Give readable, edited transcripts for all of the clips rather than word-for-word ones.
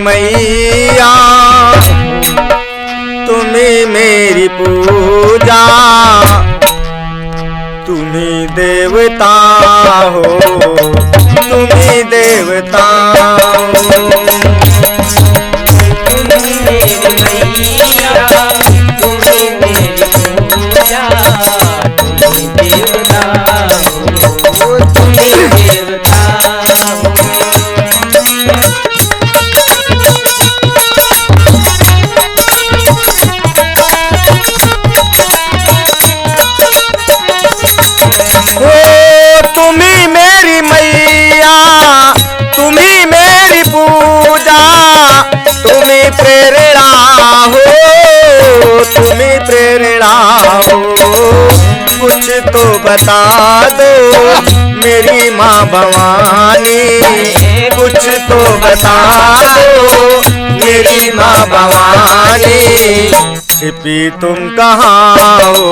मैया तुम्ही मेरी पूजा, तुम्ही देवता हो, तुम्ही देवता हो। तुम्ही मेरी मैया, तुम्ही मेरी पूजा, तुम्ही देवता हो, तुम्ही देवता हो। तुम्ही मेरी मैया, तुम्ही मेरी पूजा, तुम्ही प्रेरणा हो, तुम्ही प्रेरणा हो। कुछ तो बता दो मेरी माँ भवानी, कुछ तो बता दो मेरी माँ भवानी। छिपी तुम कहाँ हो,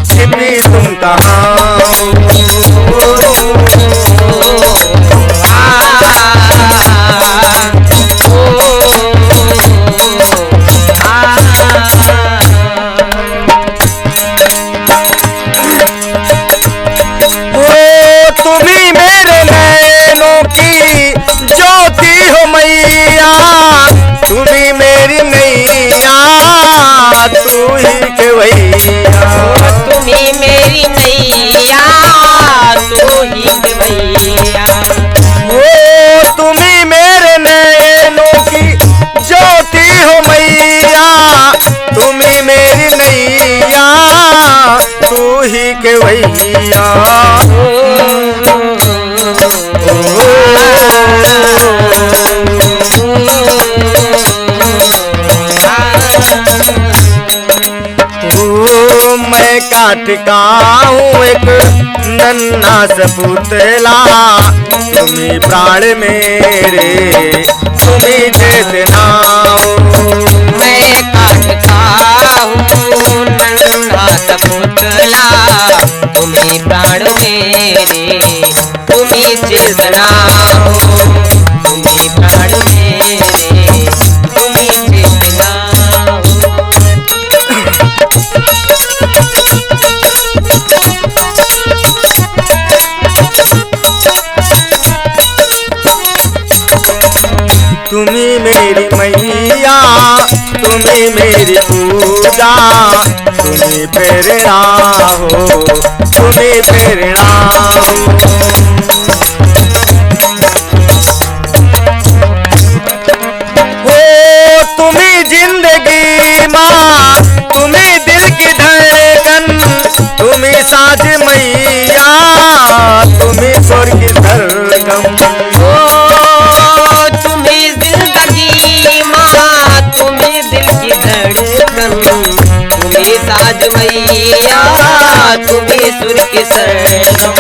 छिपी तुम कहाँ हो। तुम्ही मेरे नैनों की ज्योति हो मैया, तुम्ही मेरी नैया, तू ही केवैया। तुम्ही मेरी नैया, तू ही केवैया। तुम्ही मेरे नैनों की ज्योति हो मैया, तुम्ही मेरी नैया, तू ही केवैया। मैं काठ का हूँ एक नन्हा सपुतला, तुम्ही प्राण मेरे, तुम्ही चेतना हो। मैं काठ का हूँ नन्हा सपुतला, तुम्ही प्राण मेरे, तुम्ही चेतना हो, तुम्ही प्राण मेरे, तुम्ही चेतना हो। तुम्ही मेरी मैया, तुम्ही मेरी पूजा, तुम्ही प्रेरणा हो, तुम्ही प्रेरणा हो। तुम्ही जिंदगी माँ, तुम्ही दिल की धड़कन, तुम्ही साज मैया, तुम्ही स्वर की धड़कन। तुम्ही जिंदगी माँ, तुम्ही दिल की धड़कन, तुम्ही साज मैया, तुम्ही सुर की सरगम।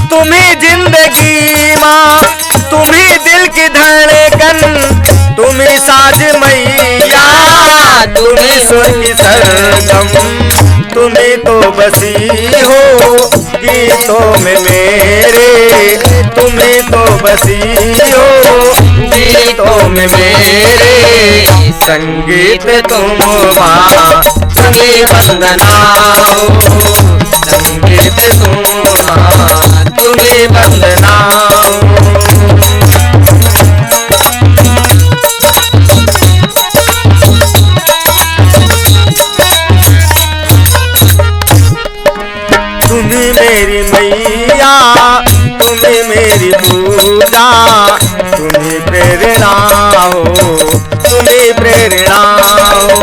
तुम्ही जिंदगी माँ, तुम्ही दिल की धड़कन, तुम्ही साज मैया, तुम्ही सुर की सरगम। तुम्ही तो बसी हो गीतों में मेरे, तुम्ही तो बसी हो गीतों में मेरे। संगीत तुम माँ, तुम्ही वंदना हो, संगीत तुम माँ, तुम्ही वंदना हो। तुम्ही मेरी मैया, तुम्ही मेरी पूजा, तुम्ही प्रेरणा हो, तुम्ही प्रेरणा हो।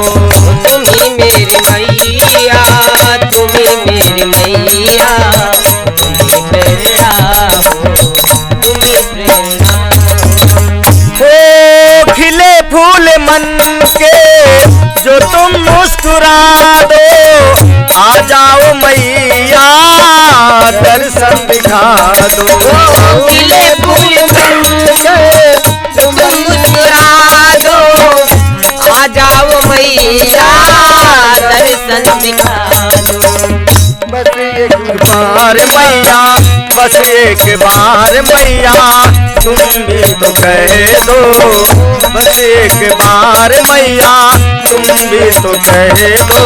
तुम्ही मेरी मैया, तुम्ही मेरी मैया, तुम्ही प्रेरणा हो, तुम्ही प्रेरणा हो। खिले फूल मन के जो तुम मुस्कुरा दो, आ जाओ मैया, दर्शन दिखा दो। खिले फूल मन के तुम मुस्कुरा दो, आ जाओ मैया, दर्शन दिखा दो। बस बार मैया, बस एक बार मैया तुम भी तो कह दो, बस एक बार मैया तुम भी तो कह दो,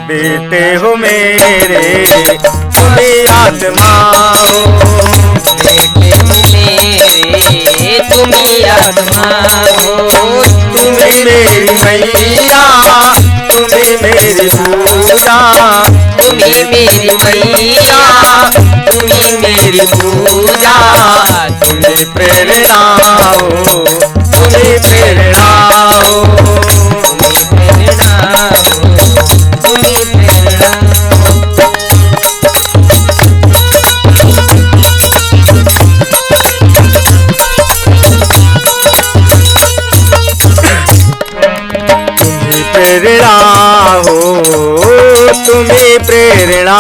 बेटे हो मेरे तुम्हें आत्मा हो, बेटे मेरे तुम्ही आत्मा हो, तुम्हें मेरी मैया तुम्हें मेरी पूजा, तुम्ही मेरी मैया तुम्ही मेरी पूजा, तुम्हें प्रेरणा हो, तुम्हें प्रेरणा हो, तुम्ही प्रेरणा हो, तुम्ही प्रेरणा हो। तुम्हें प्रेरणा हो, तुम्हें प्रेरणा